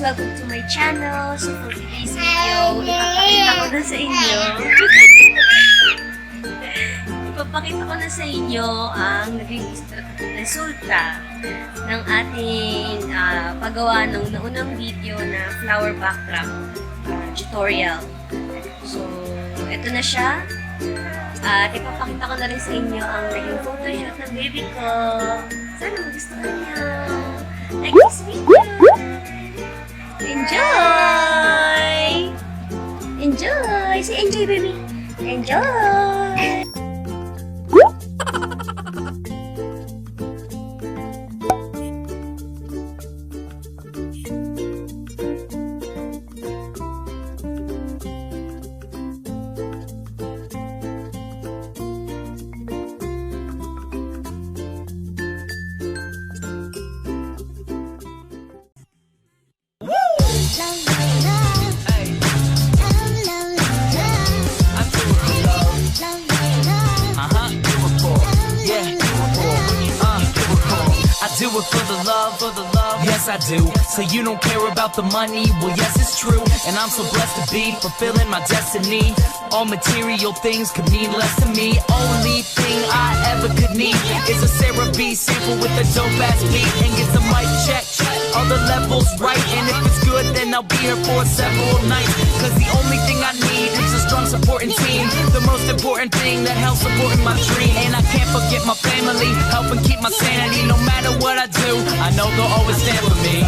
Welcome to my channel. So for today's video, ipapakita ko na sa inyo ang naging resulta ng ating paggawa ng naunang video na flower backdrop tutorial. So, ito na siya. At ipapakita ko na rin sa inyo ang naging photoshoot ng baby ko. Sana magustuhan niyo. Like this video. Enjoy! Enjoy! Say enjoy, baby. Enjoy! Do it for the love, yes I do. So you don't care about the money, well yes it's true. And I'm so blessed to be fulfilling my destiny. All material things could mean less to me. Only thing I ever could need is a Sarah B sample with a dope ass beat. And get the mic check, all the levels right. And if it's good then I'll be here for several nights. Cause the only thing I need is a strong supporting team. The most important thing that helps supporting my dream. And I can't forget my family, helping keep my sanity. No matter what I do, I know they'll always stand for me.